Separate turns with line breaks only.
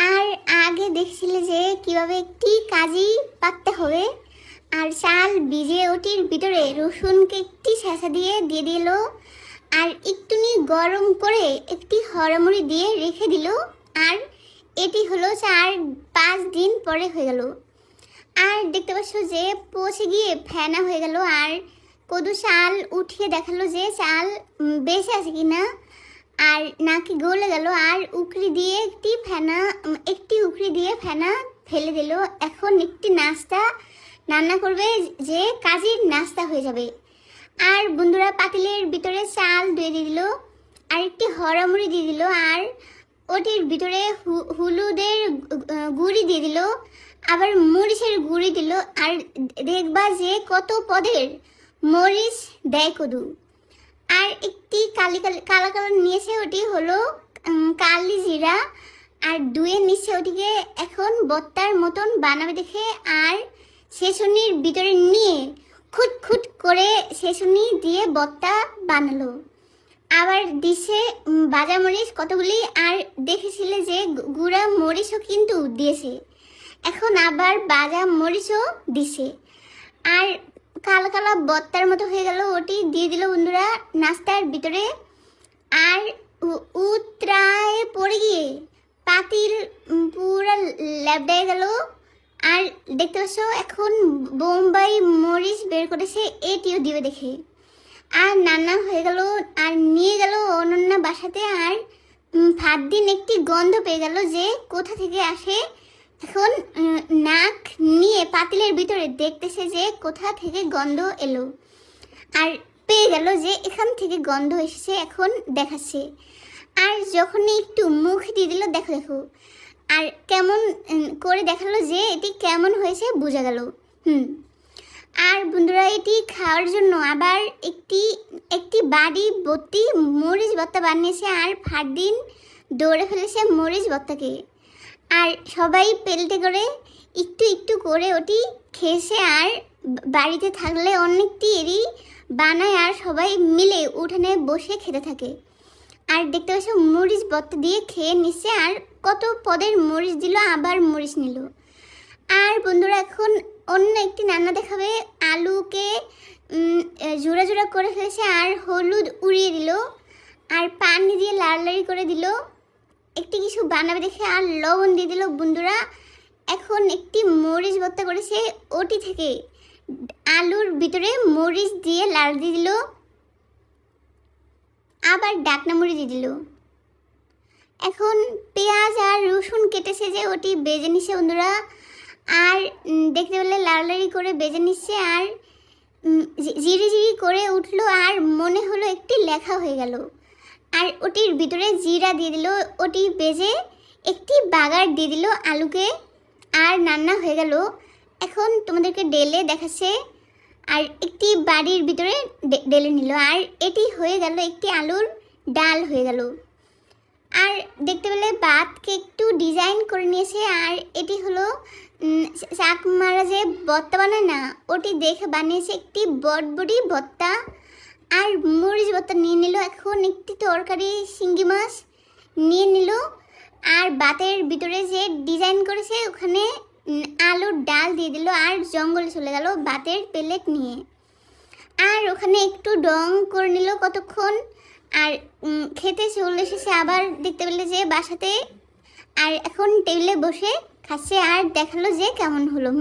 আর আগে দেখছিলে যে কিভাবে একটি কাজি পাততে হবে। আর চাল ভিজে ওটির ভিতরে রসুনকে একটি ছেঁচা দিয়ে দিল। আর একটুনি গরম করে একটি হরমুড়ি দিয়ে রেখে দিল। আর এটি হলো 4-5 দিন পরে হয়ে গেল। আর দেখতে পাচ্ছ যে পচে গিয়ে ফেনা হয়ে গেল। আর কদু চাল উঠিয়ে দেখালো যে চাল বেঁচে আছে কিনা, আর নাকি গলে গেল। আর উকড়ি দিয়ে একটি উকড়ি দিয়ে ফেনা ফেলে দিল। এখন একটি নাস্তা রান্না করবে যে কাজের নাস্তা হয়ে যাবে। আর বন্ধুরা পাতিলের ভিতরে চাল দিয়ে দিল, আর একটি হরমুড়ি দিয়ে দিল, আর ওটির ভিতরে হলুদের গুঁড়ি দিয়ে দিল, আবার মরিচের গুঁড়ি দিল। আর দেখবা যে কত পদের মরিচ দেয় কদু। আর একটি কালা কালার নিয়েছে, ওটি হলো কালি জিরা। আর দুয়ে নিচ্ছে ওটিকে এখন বত্তার মতন বানাবে দেখে। আর ছেঁচুনির ভিতরে নিয়ে খুট করে ছেঁচুনি দিয়ে বত্তা বানালো। আবার দিছে ভাজা মরিচ কতগুলি, আর দেখেছিলে যে গুঁড়া মরিচও কিন্তু দিয়েছে। এখন আবার ভাজা মরিচও দিছে। আর কালা কালা বত্তার মতো হয়ে গেল, ওটি দিয়ে দিল বন্ধুরা নাস্তার ভিতরে। আর উতরায় পড়ে গিয়ে পাতিল পুরা ল্যাবডায় গেল। আর দেখতে পাচ্ছ এখন বোম্বাই মরিচ বের করেছে, এটিও দিবে দেখে। আর নান্না হয়ে গেল, আর নিয়ে গেল অনন্যা বাসাতে। আর 5 দিন একটি গন্ধ পেয়ে গেল যে কোথা থেকে আসে। এখন নাক নিয়ে পাতিলের ভিতরে দেখতেছে যে কোথা থেকে গন্ধ এলো। আর পেয়ে গেল যে এখান থেকে গন্ধ এসেছে, এখন দেখাচ্ছে। আর যখনই একটু মুখ দিয়ে দিল, দেখো দেখো, আর কেমন করে দেখালো যে এটি কেমন হয়েছে বোঝা গেল। আর বন্ধুরা এটি খাওয়ার জন্য আবার একটি বাড়ি ভর্তি মরিচ ভর্তা বানিয়েছে। আর 5 দিন দৌড়ে ফেলেছে মরিচ ভর্তাকে। আর সবাই পেল্টে করে একটু একটু করে ওটি খেয়েছে। আর বাড়িতে থাকলে অনেকটি এরই বানায়, আর সবাই মিলে উঠানে বসে খেতে থাকে। আর দেখতে পাচ্ছ মরিচ ভর্তা দিয়ে খেয়ে নিচ্ছে। আর কত পদের মরিচ দিল, আবার মরিচ নিল। আর বন্ধুরা এখন অন্য একটি রান্না দেখাবে। আলুকে জোড়া জোড়া করে ফেলেছে, আর হলুদ উড়িয়ে দিল, আর পানি দিয়ে লাড়ালাড়ি করে দিল। একটি কিছু বানাবে দেখে, আর লবণ দিয়ে দিল বন্ধুরা। এখন একটি মরিচ ভর্তা করেছে, ওটি থেকে আলুর ভিতরে মরিচ দিয়ে লাড় দিয়ে দিল, আবার ডাকনা মুড়ি দিয়ে দিল। এখন পেঁয়াজ আর রসুন কেটেছে যে ওটি বেজে নিচ্ছে বন্ধুরা। আর দেখতে পেলে লাড়ালাড়ি করে বেজে নিচ্ছে। আর জিরি জিরি করে উঠলো, আর মনে হলো একটি লেখা হয়ে গেল। আর ওটির ভিতরে জিরা দিয়ে দিল, ওটি বেজে একটি বাগার দিয়ে দিল আলুকে। আর রান্না হয়ে গেল। এখন তোমাদেরকে ডেলে দেখাচ্ছে। আর একটি বাড়ির ভিতরে ডেলে নিল। আর এটি হয়ে গেল একটি আলুর ডাল হয়ে গেল। আর দেখতে পেলে ভাতকে একটু ডিজাইন করে নিয়েছে। আর এটি হলো চাক মারা যে ভর্তা বানায় না, ওটি দেখে বানিয়েছে একটি বটবটি ভর্তা। আর মরিচ ভর্তা নিয়ে নিল। এখন একটি তরকারি শিঙ্গি মাছ নিয়ে নিল। আর ভাতের ভিতরে যে ডিজাইন করেছে ওখানে আলুর ডাল দিয়ে দিল। আর জঙ্গলে চলে গেল ভাতের প্লেট নিয়ে। আর ওখানে একটু ডং করে নিল কতক্ষণ। আর খেতে চলে এসেছে আবার দেখতে পেলে যে বাসাতে। আর এখন টেবিলে বসে খাচ্ছে, আর দেখালো যে কেমন হলো।